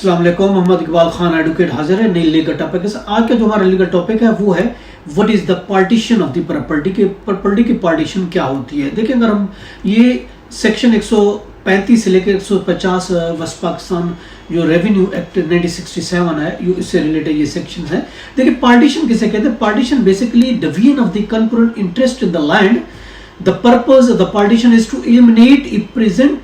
अस्सलाम वालेकुम। मोहम्मद इकबाल खान एडवोकेट हाजिर है नई लीगल टॉपिक के साथ। आज का जो हमारा लीगल टॉपिक है वो है what is the partition of the property के प्रॉपर्टी की पार्टीशन क्या होती है। देखिए, अगर हम ये सेक्शन 135 से लेकर 150 वेस्ट पाकिस्तान जो रेवेन्यू एक्ट 1967 है, इससे रिलेटेड ये सेक्शन है। देखिए, पार्टीशन किसे कहते हैं। Partition basically division of the concurrent interest in the land. The purpose of the partition is to eliminate a present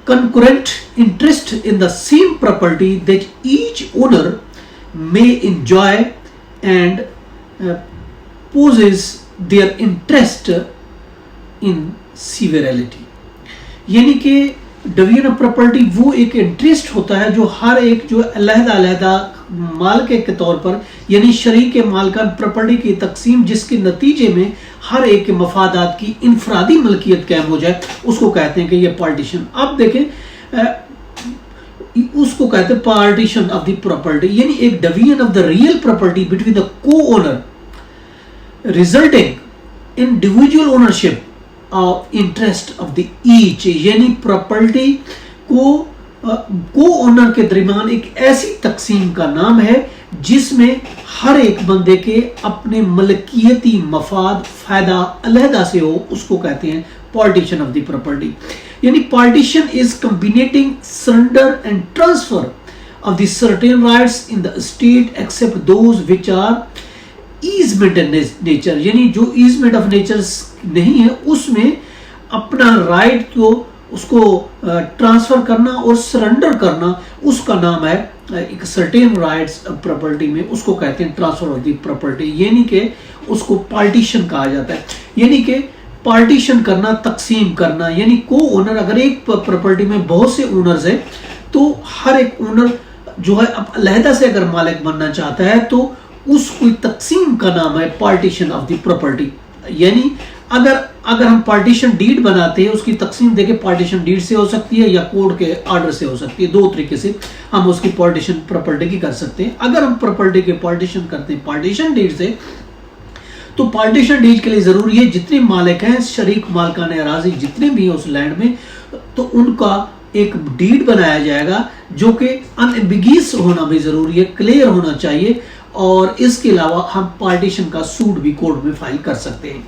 concurrent interest in the same property that each owner may enjoy and possess their interest in severalty। यानी कि division of property वो एक interest होता है जो हर एक जो अलग-अलग मालिक के तौर पर यानी शरीक मालिकान प्रॉपर्टी की तकसीम जिसके नतीजे में हर एक के मफादात की इनफरादी मलकियत कायम हो जाए, उसको कहते हैं कि ये पार्टीशन। आप देखें, उसको कहते हैं पार्टीशन ऑफ द प्रॉपर्टी, यानी एक division of the real property between the co owner resulting in individual ownership of interest of the each. यानी प्रॉपर्टी को ओनर के दरमियान एक ऐसी तकसीम का नाम है जिसमें हर एक बंदे के अपने मलकियती मफाद फायदा अलहदा से हो, उसको कहते हैं पार्टीशन ऑफ द प्रॉपर्टी। यानी partition is combining surrender and transfer of the certain rights in the state except those which are easement in nature. यानी जो ईजमेंट ऑफ नेचर नहीं है उसमें अपना राइट को उसको ट्रांसफर करना और सरेंडर करना, उसका नाम है एक सर्टेन राइट्स प्रॉपर्टी में, उसको कहते हैं ट्रांसफर ऑफ द प्रॉपर्टी। यानी कि उसको पार्टीशन कहा जाता है। यानी कि पार्टीशन करना, तकसीम करना, यानी को ओनर अगर एक प्रॉपर्टी में बहुत से ओनर्स है तो हर एक ओनर जो है अब अलहदा से अगर मालिक बनना चाहता है तो उसको तकसीम का नाम है पार्टीशन ऑफ द प्रॉपर्टी। यानी अगर हम पार्टीशन डीड बनाते हैं, उसकी तकसीम देके पार्टीशन डीड से हो सकती है या कोर्ट के ऑर्डर से हो सकती है। दो तरीके से हम उसकी पार्टीशन प्रॉपर्टी की कर सकते हैं। अगर हम प्रॉपर्टी के पार्टीशन करते हैं पार्टीशन डीड से, तो पार्टीशन डीड के लिए जरूरी है जितने मालिक हैं, शरीक मालिकान अराजी जितने भी हैं उस लैंड में, तो उनका एक डीड बनाया जाएगा जो कि अनएम्बिगियस होना भी जरूरी है, क्लियर होना चाहिए। और इसके अलावा हम पार्टीशन का सूट भी कोर्ट में फाइल कर सकते हैं।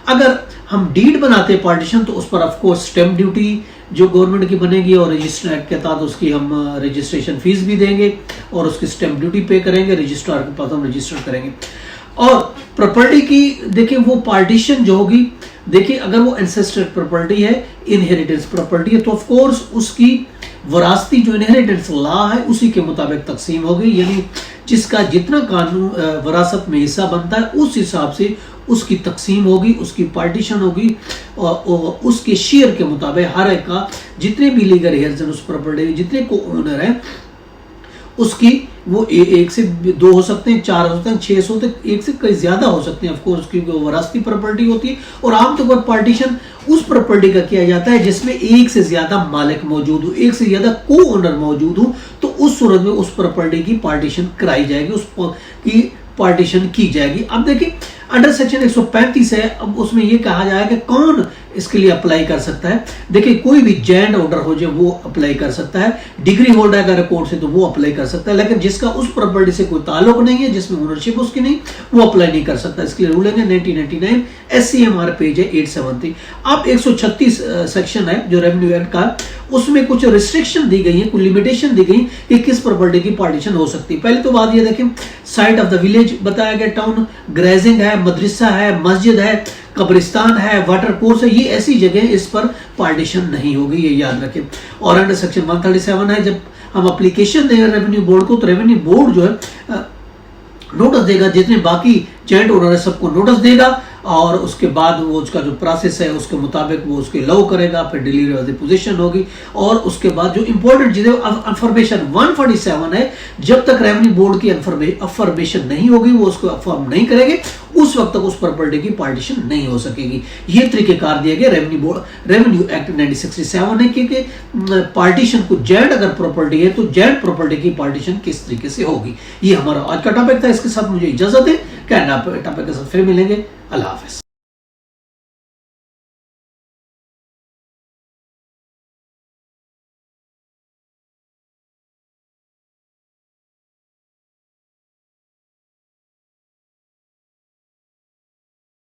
अगर हम डीड बनाते हैं पार्टीशन तो उस पर ऑफ कोर्स स्टैंप ड्यूटी जो गवर्नमेंट की बनेगी और रजिस्टर एक्ट के तहत उसकी हम रजिस्ट्रेशन फीस भी देंगे और उसकी स्टैंप ड्यूटी पे करेंगे, रजिस्ट्रार के पास हम रजिस्टर करेंगे। और प्रॉपर्टी की देखिए वो पार्टीशन जो होगी, देखिए अगर वो एंसेस्टर प्रॉपर्टी है, इनहेरिटेंस प्रॉपर्टी है, तो ऑफ कोर्स उसकी वरासती जो इनहेरिटेंस लॉ है उसी के मुताबिक तकसीम होगी। यानी जिसका जितना कानून वरासत में हिस्सा बनता है उस हिसाब से उसकी तकसीम होगी, उसकी पार्टीशन होगी और उसके शेयर के मुताबिक हर एक का जितने भी लीगल हेयर्स हैं उस प्रॉपर्टी जितने को ओनर हैं उसकी वो एक से दो हो सकते हैं, चार हो सकते हैं, 6 हो सकते हैं, एक से कई ज्यादा हो सकते हैं। ऑफकोर्स उसकी वरासती प्रॉपर्टी होती है और आमतौर पर पार्टीशन उस प्रॉपर्टी का किया जाता है जिसमें एक से ज्यादा मालिक मौजूद हो, एक से ज्यादा को ओनर मौजूद हो, तो उस सूरत में उस प्रॉपर्टी की पार्टीशन कराई जाएगी, उसकी पार्टीशन की जाएगी। अब देखिए अंडर सेक्शन 135 है, अब उसमें यह कहा जाए कि कौन इसके लिए अप्लाई कर सकता है। देखिए कोई भी जैंड ऑर्डर हो जाए वो अप्लाई कर सकता है, डिग्री होल्डर अगर कोर्ट से तो वो अप्लाई कर सकता है, लेकिन जिसका उस प्रॉपर्टी से कोई ताल्लुक नहीं है, जिसमें ओनरशिप उसकी नहीं, वो अप्लाई नहीं कर सकता। इसके लिए रूलिंग है 1999 SCMR पेज है 873। अब 136 सेक्शन है जो रेवेन्यू एक्ट का, उसमें कुछ रिस्ट्रिक्शन दी गई है, कुछ लिमिटेशन दी गई कि किस प्रॉपर्टी की पार्टीशन हो सकती है। पहले तो बात ये देखें, साइट ऑफ द विलेज बताया गया, टाउन, ग्रेजिंग है, मदरसा है, मस्जिद है, कब्रिस्तान है, वाटर कोर्स है, ये ऐसी जगह इस पर पार्टीशन नहीं होगी, ये याद रखें। और अंडर सेक्शन 137 है, जब हम एप्लीकेशन देंगे रेवेन्यू बोर्ड को तो रेवेन्यू बोर्ड जो है नोटिस देगा, जितने बाकी जॉइंट ओनर है सबको नोटिस देगा और उसके बाद वो उसका जो प्रोसेस है उसके मुताबिक वो उसके लॉ करेगा, फिर डिलीवरी ऑफ द पोजीशन होगी। और उसके बाद जो इंपॉर्टेंट चीजें अफर्मेशन 147 है, जब तक रेवेन्यू बोर्ड की अफर्मेशन नहीं होगी वो उसको अफर्म नहीं करेंगे, उस वक्त तक उस प्रॉपर्टी की पार्टीशन नहीं हो सकेगी। ये तरीकेकार दिए गए रेवेन्यू एक्ट 1967 है कि पार्टीशन को जॉइंट अगर प्रॉपर्टी है तो जॉइंट प्रॉपर्टी की पार्टीशन किस तरीके से होगी। ये हमारा आज का टॉपिक था, इसके साथ मुझे इजाजत है, क्या टॉपिक के साथ फिर मिलेंगे। अल्लाह हाफिज।